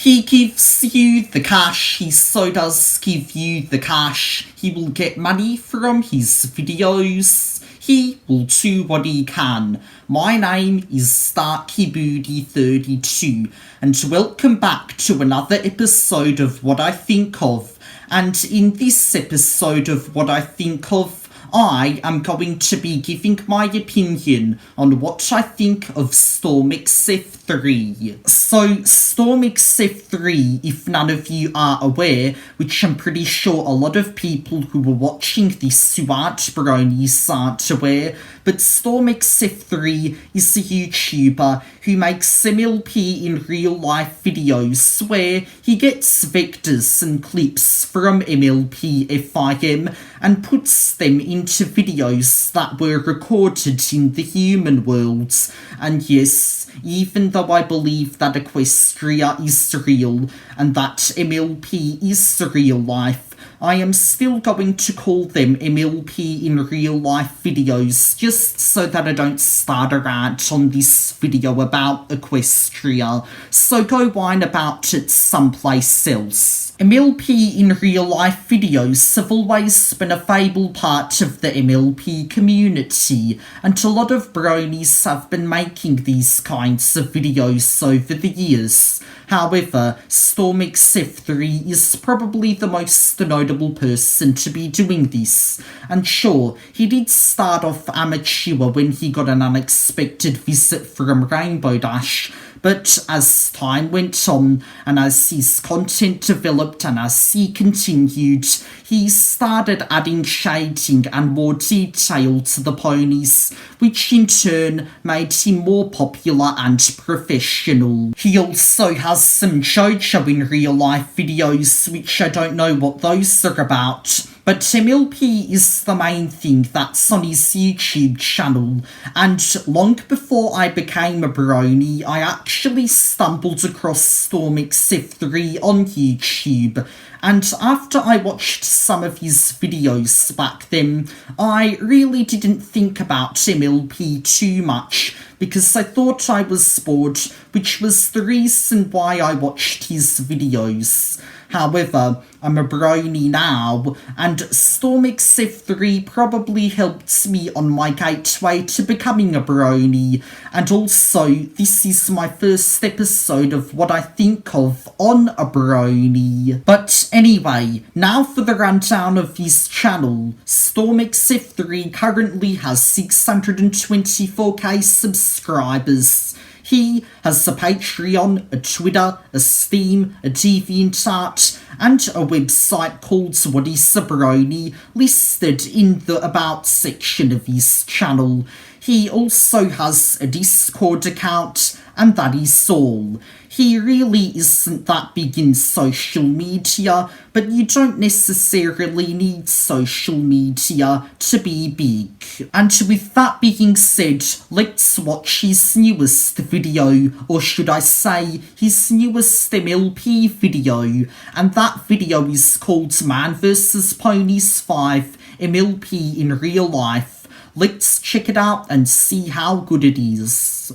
He gives you the cash, he so does give you the cash. He will get money from his videos. He will do what he can. My name is StarkyBooty32 and welcome back to another episode of What I Think Of. And in this episode of What I Think Of, I am going to be giving my opinion on what I think of StormXF3. So, StormXF3, if none of you are aware, which I'm pretty sure a lot of people who are watching this who aren't bronies aren't aware, but StormXF3 is a YouTuber who makes MLP in real life videos where he gets vectors and clips from MLP FIM and puts them into videos that were recorded in the human world. And yes, even though I believe that Equestria is real and that MLP is real life, I am still going to call them MLP in real life videos just so that I don't start a rant on this video about Equestria, so go whine about it someplace else. MLP in real life videos have always been a fabled part of the MLP community, and a lot of bronies have been making these kinds of videos over the years. However, StormXF3 is probably the most notable person to be doing this, and sure, he did start off amateur when he got an unexpected visit from Rainbow Dash, but as time went on, and as his content developed and as he continued, he started adding shading and more detail to the ponies, which in turn made him more popular and professional. He also has some JoJo in real life videos, which I don't know what those are about, but MLP is the main thing that's on his YouTube channel, and long before I became a brony, I actually stumbled across StormXF3 on YouTube, and after I watched some of his videos back then, I really didn't think about MLP too much, because I thought I was bored, which was the reason why I watched his videos. However, I'm a brony now, and StormXF3 probably helped me on my gateway to becoming a brony, and also this is my first episode of What I Think Of on a brony. But anyway, now for the rundown of his channel. StormXF3 currently has 624k subscribers. He has a Patreon, a Twitter, a Steam, a DeviantArt, and a website called What Is a Brony listed in the About section of his channel. He also has a Discord account, and that is all. He really isn't that big in social media, but you don't necessarily need social media to be big. And with that being said, let's watch his newest video, or should I say, his newest MLP video, and that video is called Man vs Ponies 5 MLP in real life. Let's check it out and see how good it is.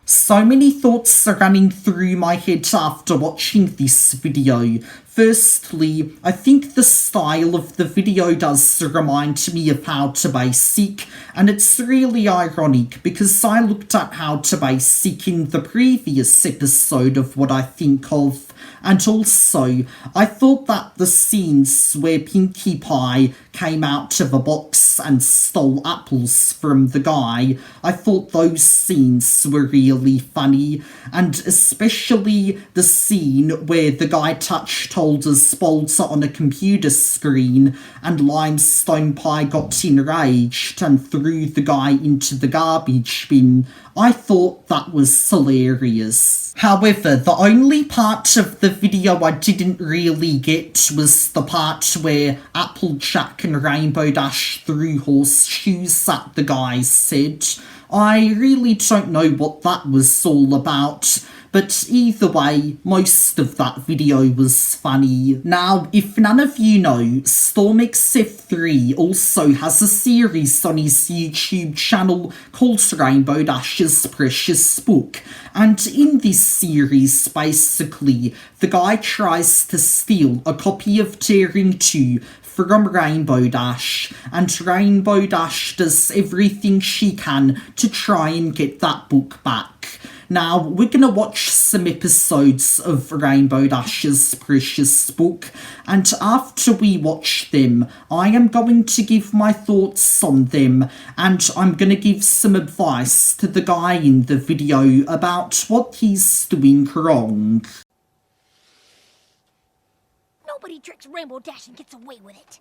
So many thoughts are running through my head after watching this video. Firstly, I think the style of the video does remind me of How to Basic, and it's really ironic because I looked at How to Basic in the previous episode of What I Think Of, and also I thought that the scenes where Pinkie Pie came out of a box and stole apples from the guy, I thought those scenes were really funny, and especially the scene where the guy touched holder's bolter on a computer screen, and Limestone Pie got enraged and threw the guy into the garbage bin. I thought that was hilarious. However, the only part of the video I didn't really get was the part where Applejack and Rainbow Dash threw horseshoes at the guy's head. I really don't know what that was all about, but either way, most of that video was funny. Now, if none of you know, StormXF3 also has a series on his YouTube channel called Rainbow Dash's Precious Book, and in this series, basically, the guy tries to steal a copy of Tearing 2 from Rainbow Dash, and Rainbow Dash does everything she can to try and get that book back. Now, we're going to watch some episodes of Rainbow Dash's Precious Book, and after we watch them, I am going to give my thoughts on them, and I'm going to give some advice to the guy in the video about what he's doing wrong. Nobody tricks Rainbow Dash and gets away with it.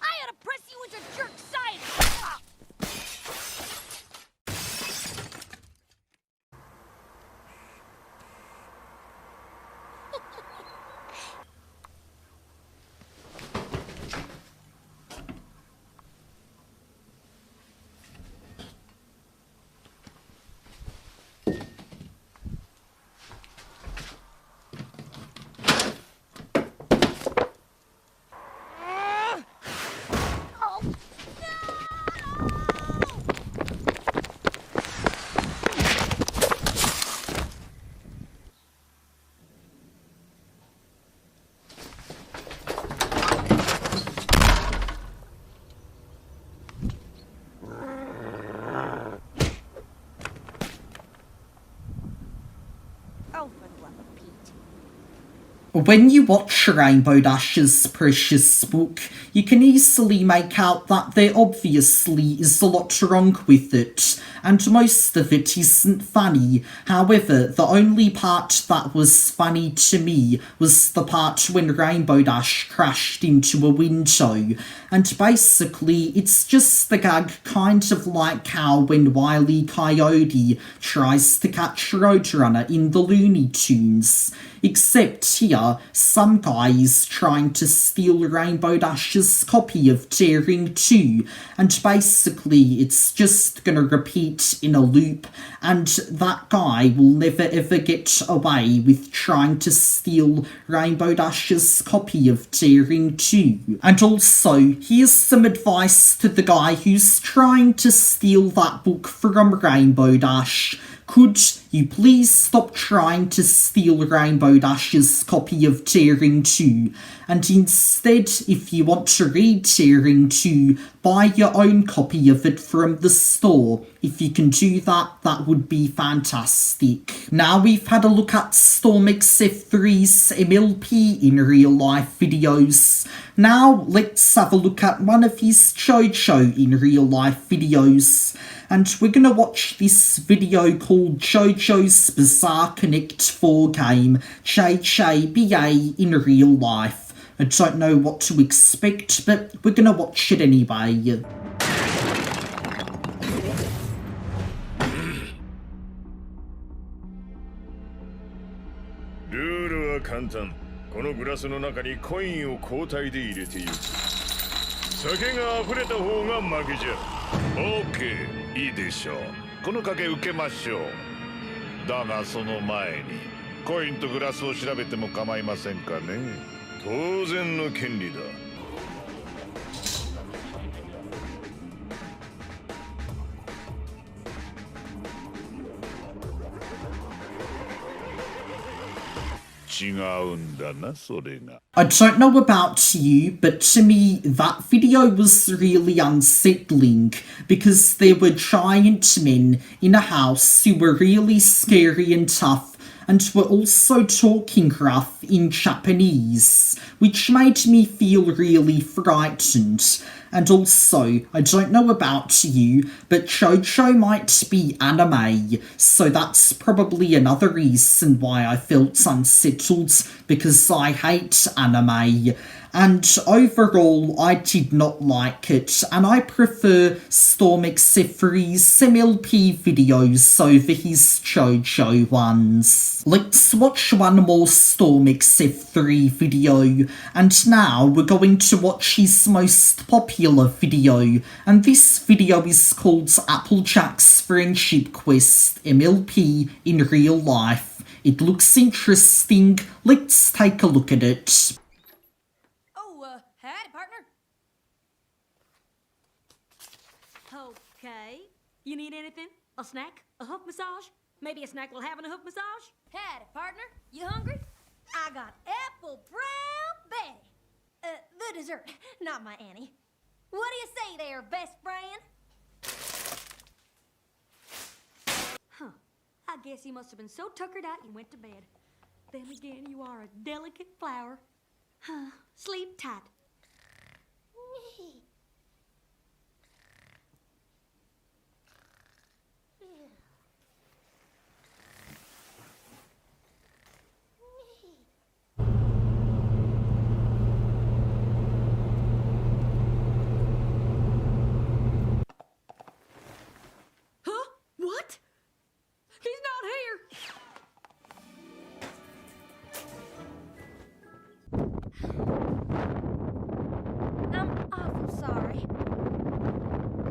I ought to press you into jerk science! When you watch Rainbow Dash's Precious Book, you can easily make out that there obviously is a lot wrong with it, and most of it isn't funny. However, the only part that was funny to me was the part when Rainbow Dash crashed into a window, and basically it's just the gag kind of like how when Wile E. Coyote tries to catch Roadrunner in the Looney Tunes. Except here, some guy is trying to steal Rainbow Dash's copy of Tearing 2, and basically it's just gonna repeat in a loop, and that guy will never ever get away with trying to steal Rainbow Dash's copy of Tearing 2. And also, here's some advice to the guy who's trying to steal that book from Rainbow Dash. Could you please stop trying to steal Rainbow Dash's copy of Tearing 2, and instead, if you want to read Tearing 2, buy your own copy of it from the store. If you can do that, that would be fantastic. Now we've had a look at StormXF3's MLP in real life videos. Now let's have a look at one of his JoJo in real life videos. And we're going to watch this video called JoJo's Bizarre Connect 4 game, JJBA in real life. I don't know what to expect, but we're going to watch it anyway. ルールは簡単。このグラスの中にコインを交代で入れていく。酒が溢れた方が負けじゃ。オッケー、いいでしょう。この賭け受けましょう。だがその前にコインとグラスを調べても構いませんかね。当然の権利だ。I don't know about you, but to me, that video was really unsettling because there were giant men in a house who were really scary and tough, and were also talking rough in Japanese, which made me feel really frightened. And also, I don't know about you, but JoJo might be anime, so that's probably another reason why I felt unsettled, because I hate anime. And overall, I did not like it, and I prefer StormXF3's MLP videos over his JoJo ones. Let's watch one more StormXF3 video, and now we're going to watch his most popular video, and this video is called Applejack's Friendship Quest MLP in Real Life. It looks interesting, let's take a look at it. Howdy, partner. Okay. You need anything? A snack? A hoof massage? Maybe a snack while having a hoof massage? Howdy, partner. You hungry? I got apple brown Betty. The dessert, not my Annie. What do you say there, best friend? Huh. I guess you must have been so tuckered out you went to bed. Then again, you are a delicate flower. Sleep tight. Huh? What? He's not here. I'm awful sorry.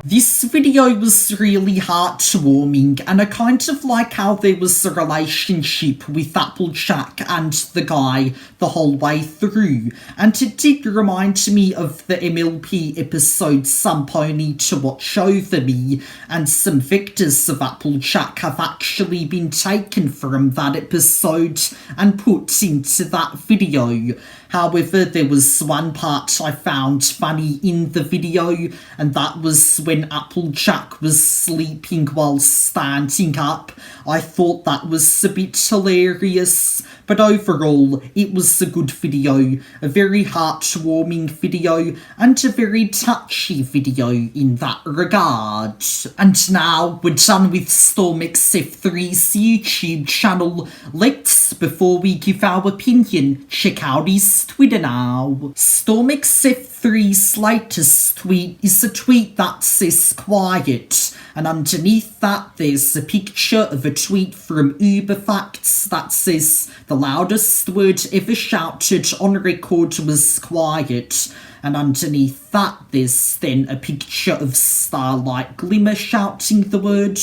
This video was really heartwarming, and I kind of like how there was a relationship with Applejack and the guy the whole way through, and it did remind me of the MLP episode Some Pony to Watch Over Me, and some vectors of Applejack have actually been taken from that episode and put into that video. However, there was one part I found funny in the video, and that was when Applejack was sleeping while standing up. I thought that was a bit hilarious, but overall, it was a good video, a very heartwarming video, and a very touchy video in that regard. And now, we're done with StormXF3's YouTube channel. Let's, before we give our opinion, check out his Twitter now. StormXF3's latest tweet is a tweet that says quiet, and underneath that there's a picture of a tweet from Uberfacts that says the loudest word ever shouted on record was quiet, and underneath that there's then a picture of Starlight Glimmer shouting the word,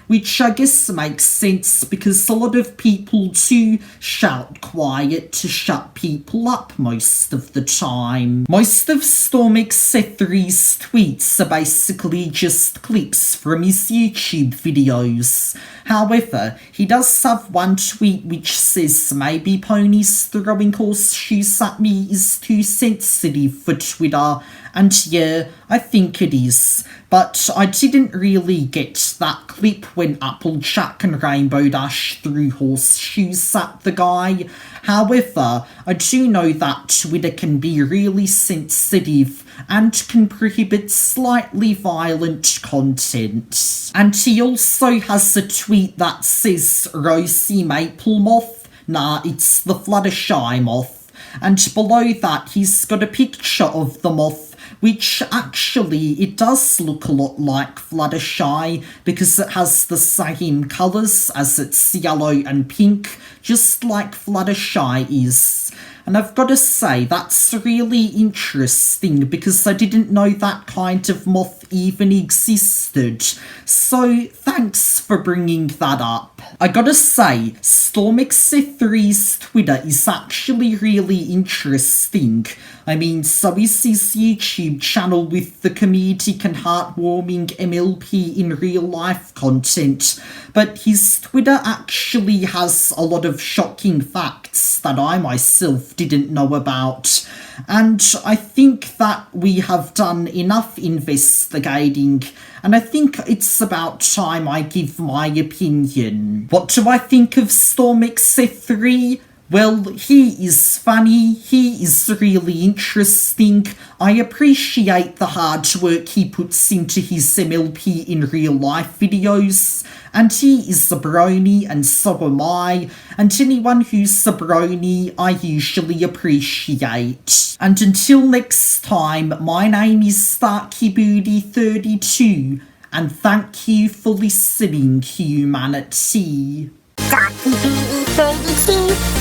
which I guess makes sense because a lot of people do shout quiet to shut people up most of the time. Most of StormXF3's tweets are basically just clips from his YouTube videos. However, he does have one tweet which says maybe ponies throwing horseshoes at me is too sensitive for Twitter, and yeah, I think it is. But I didn't really get that clip when Applejack and Rainbow Dash threw horseshoes at the guy. However, I do know that Twitter can be really sensitive and can prohibit slightly violent content. And he also has a tweet that says Rosie Maple Moth. Nah, it's the Fluttershy moth. And below that he's got a picture of the moth, which actually, it does look a lot like Fluttershy because it has the same colours as its yellow and pink, just like Fluttershy is. And I've got to say, that's really interesting because I didn't know that kind of moth even existed. So thanks for bringing that up. I gotta say, StormXF3's Twitter is actually really interesting. I mean, so is his YouTube channel with the comedic and heartwarming MLP in real life content, but his Twitter actually has a lot of shocking facts that I myself didn't know about. And I think that we have done enough investigating, and I think it's about time I give my opinion. What do I think of StormXF3? Well, he is funny, he is really interesting, I appreciate the hard work he puts into his MLP in real life videos, and he is a brony and so am I, and anyone who's a brony I usually appreciate. And until next time, my name is StarkyBooty32, and thank you for listening, humanity. Talkie BD32,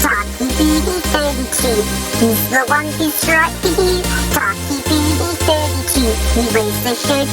Talkie BD32. He's the one who's right for you. Talkie BD32. He wears the shirt